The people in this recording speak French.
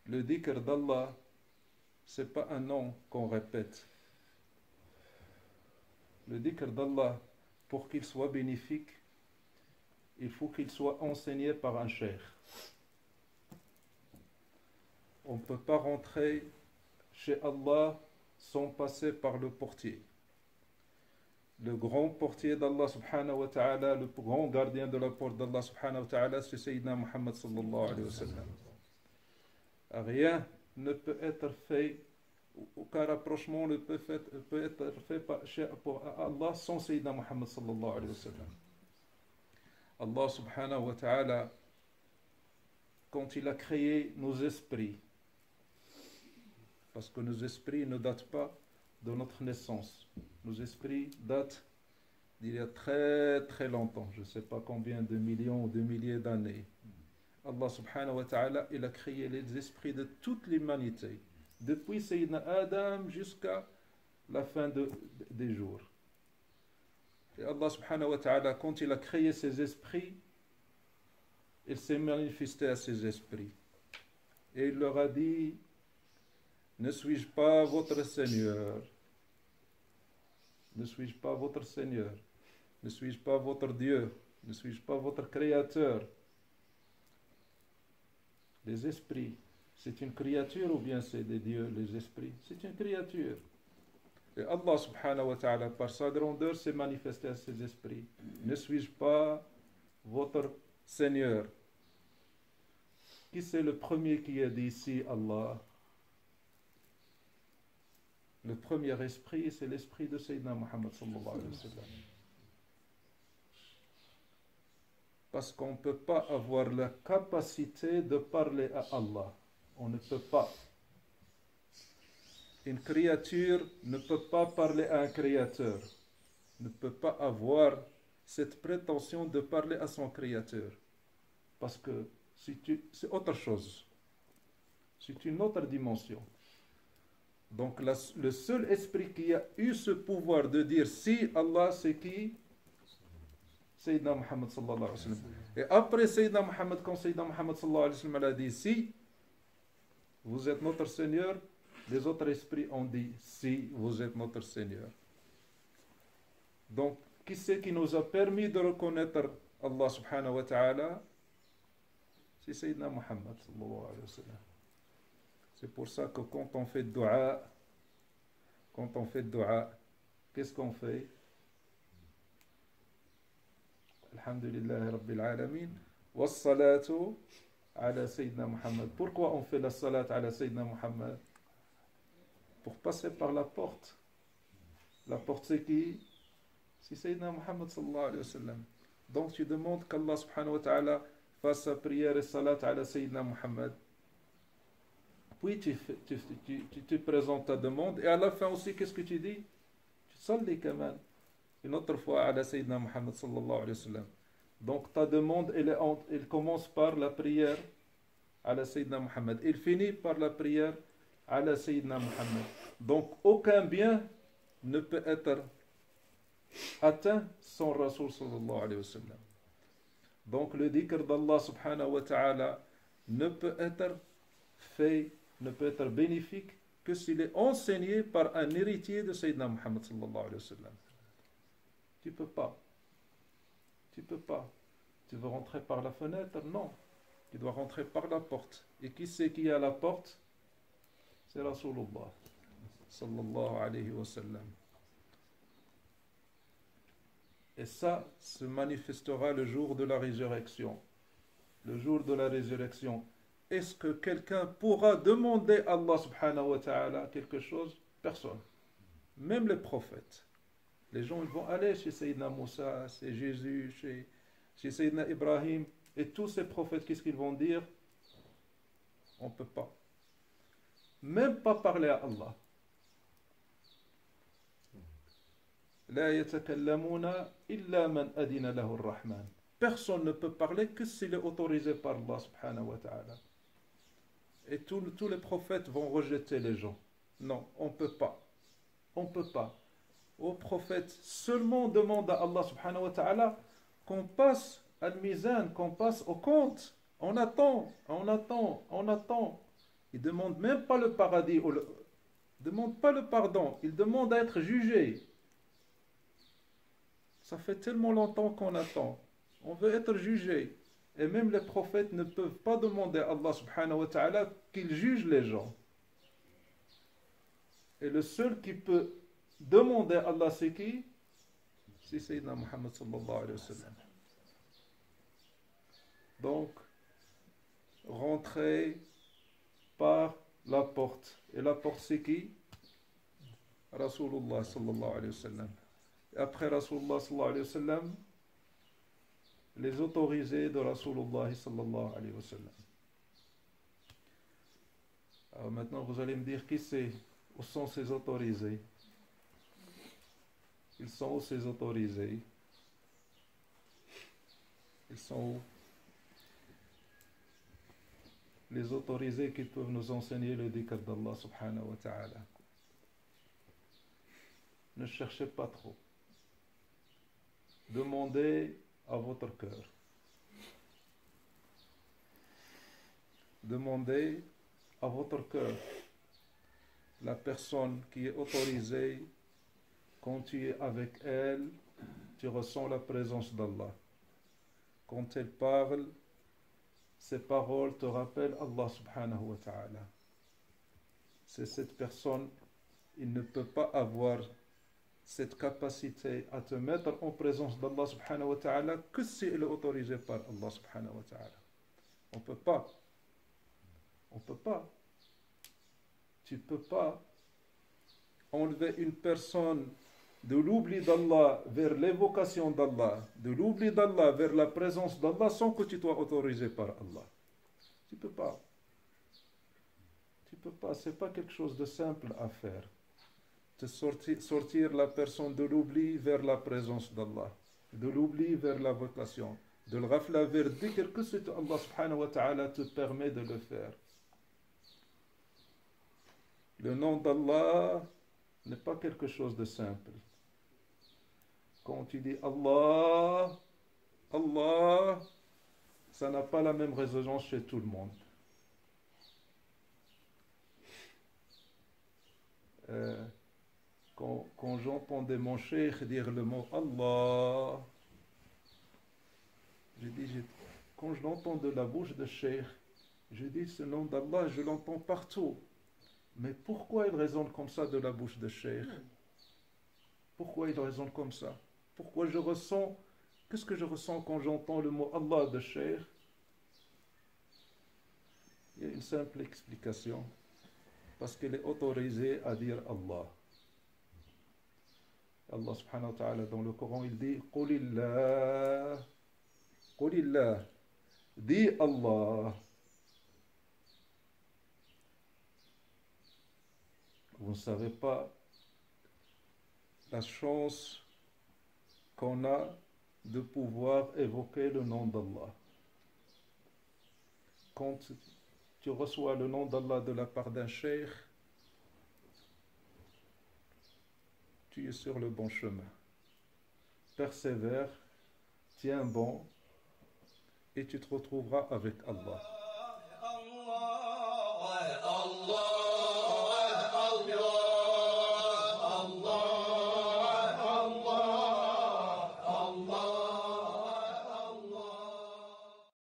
Le dhikr d'Allah, ce n'est pas un nom qu'on répète. Le dhikr d'Allah, pour qu'il soit bénéfique, il faut qu'il soit enseigné par un cheikh. On ne peut pas rentrer chez Allah sans passer par le portier. Le grand portier d'Allah subhanahu wa ta'ala, le grand gardien de la porte d'Allah subhanahu wa ta'ala, c'est Sayyidina Muhammad sallallahu alayhi wa sallam. Rien ne peut être fait, aucun rapprochement ne peut être fait pour Allah sans Sayyidina Muhammad sallallahu alayhi wa sallam. Allah subhanahu wa ta'ala, quand il a créé nos esprits, parce que nos esprits ne datent pas de notre naissance. Nos esprits datent d'il y a très très longtemps, je ne sais pas combien de millions ou de milliers d'années. Allah subhanahu wa ta'ala, il a créé les esprits de toute l'humanité, depuis Sayyidina Adam jusqu'à la fin des jours. Et Allah subhanahu wa ta'ala, quand il a créé ces esprits, il s'est manifesté à ces esprits. Et il leur a dit: ne suis-je pas votre Seigneur? Ne suis-je pas votre Seigneur? Ne suis-je pas votre Dieu? Ne suis-je pas votre Créateur? Les esprits, c'est une créature ou bien c'est des dieux, les esprits? C'est une créature. Et Allah subhanahu wa ta'ala, par sa grandeur, s'est manifesté à ces esprits. Ne suis-je pas votre Seigneur? Qui c'est le premier qui a dit ici Allah? Le premier esprit, c'est l'esprit de Sayyidina Muhammad sallallahu alayhi wa sallam. Parce qu'on ne peut pas avoir la capacité de parler à Allah. On ne peut pas. Une créature ne peut pas parler à un créateur. Ne peut pas avoir cette prétention de parler à son créateur. Parce que c'est autre chose. C'est une autre dimension. Donc le seul esprit qui a eu ce pouvoir de dire si Allah c'est qui? Sayyidina Muhammad sallallahu alayhi wa sallam. Et après Sayyidina Muhammad, quand Sayyidina Muhammad sallallahu alayhi wa sallam a dit si vous êtes notre Seigneur, les autres esprits ont dit si vous êtes notre Seigneur. Donc qui c'est qui nous a permis de reconnaître Allah subhanahu wa ta'ala? C'est Sayyidina Muhammad sallallahu alayhi wa sallam. C'est pour ça que quand on fait dua, qu'est-ce qu'on fait? Alhamdulillah Rabbil Alamin. Wassalatu ala Sayyidina Muhammad. Pourquoi on fait la salat ala Sayyidina Muhammad? Pour passer par la porte. La porte c'est qui? C'est Sayyidina Muhammad sallallahu alayhi wa sallam. Donc tu demandes qu'Allah subhanahu wa ta'ala fasse sa prière et salat ala Sayyidina Muhammad. Puis tu présentes ta demande et à la fin aussi, qu'est-ce que tu dis? Tu sallis quand même. Une autre fois, à la Sayyidina Muhammad sallallahu alayhi wa sallam. Donc ta demande, elle commence par la prière à la Sayyidina Muhammad. Elle finit par la prière à la Sayyidina Muhammad. Donc aucun bien ne peut être atteint sans Rasul sallallahu alayhi wa sallam. Donc le dhikr d'Allah subhanahu wa ta'ala ne peut être fait, ne peut être bénéfique que s'il est enseigné par un héritier de Sayyidina Muhammad sallallahu alayhi wa sallam. Tu peux pas. Tu peux pas. Tu veux rentrer par la fenêtre? Non. Tu dois rentrer par la porte. Et qui c'est qui est à la porte? C'est Rasulullah sallallahu alayhi wa sallam. Et ça se manifestera le jour de la résurrection. Le jour de la résurrection. Est-ce que quelqu'un pourra demander à Allah subhanahu wa ta'ala quelque chose? Personne. Même les prophètes. Les gens ils vont aller chez Sayyidina Moussa, chez Jésus, chez Sayyidina Ibrahim. Et tous ces prophètes, qu'est-ce qu'ils vont dire? On ne peut pas. Même pas parler à Allah. La yatakallamuna illa man adina lahu ar-Rahman. Personne ne peut parler que s'il est autorisé par Allah subhanahu wa ta'ala. Et tous les prophètes vont rejeter les gens. Non, on ne peut pas. On ne peut pas. Au prophète, seulement demande à Allah subhanahu wa ta'ala qu'on passe al-mizan, qu'on passe au compte. On attend. Il ne demande même pas le paradis, demande pas le pardon, il demande à être jugé. Ça fait tellement longtemps qu'on attend. On veut être jugé. Et même les prophètes ne peuvent pas demander à Allah subhanahu wa ta'ala qu'il juge les gens. Et le seul qui peut demander à Allah c'est qui? C'est Sayyidina Muhammad sallallahu alayhi wa sallam. Donc, rentrez par la porte. Et la porte c'est qui? Rasulullah sallallahu alayhi wa sallam. Et après Rasulullah sallallahu alayhi wa sallam, les autorisés de Rasulullah sallallahu alayhi wa sallam. Alors maintenant vous allez me dire qui c'est? Où sont ces autorisés? Ils sont où ces autorisés? Ils sont où? Les autorisés qui peuvent nous enseigner le dhikr d'Allah subhanahu wa ta'ala. Ne cherchez pas trop. Demandez à votre cœur. Demandez à votre cœur. La personne qui est autorisée, quand tu es avec elle, tu ressens la présence d'Allah. Quand elle parle, ses paroles te rappellent Allah subhanahu wa ta'ala. C'est cette personne, il ne peut pas avoir cette capacité à te mettre en présence d'Allah subhanahu wa ta'ala que si elle est autorisée par Allah subhanahu wa ta'ala. On ne peut pas. On ne peut pas. Tu ne peux pas enlever une personne de l'oubli d'Allah vers l'évocation d'Allah, de l'oubli d'Allah vers la présence d'Allah sans que tu sois autorisé par Allah. Tu ne peux pas. Tu ne peux pas. Ce n'est pas quelque chose de simple à faire. De sortir la personne de l'oubli vers la présence d'Allah, de l'oubli vers la vocation, de le rafla vers dhikr, que c'est Allah subhanahu wa ta'ala te permet de le faire. Le nom d'Allah n'est pas quelque chose de simple. Quand tu dis Allah, Allah, ça n'a pas la même résonance chez tout le monde. Quand j'entendais mon cheikh dire le mot Allah, quand je l'entends de la bouche de cheikh, je dis ce nom d'Allah, je l'entends partout. Mais pourquoi il résonne comme ça de la bouche de cheikh? Pourquoi il résonne comme ça? Pourquoi je ressens, qu'est-ce que je ressens quand j'entends le mot Allah de cheikh? Il y a une simple explication. Parce qu'il est autorisé à dire Allah. Allah subhanahu wa ta'ala dans le Coran il dit Qulillah, Qulillah, dis Allah. Vous ne savez pas la chance qu'on a de pouvoir évoquer le nom d'Allah. Quand tu reçois le nom d'Allah de la part d'un cheikh, tu es sur le bon chemin. Persévère, tiens bon, et tu te retrouveras avec Allah.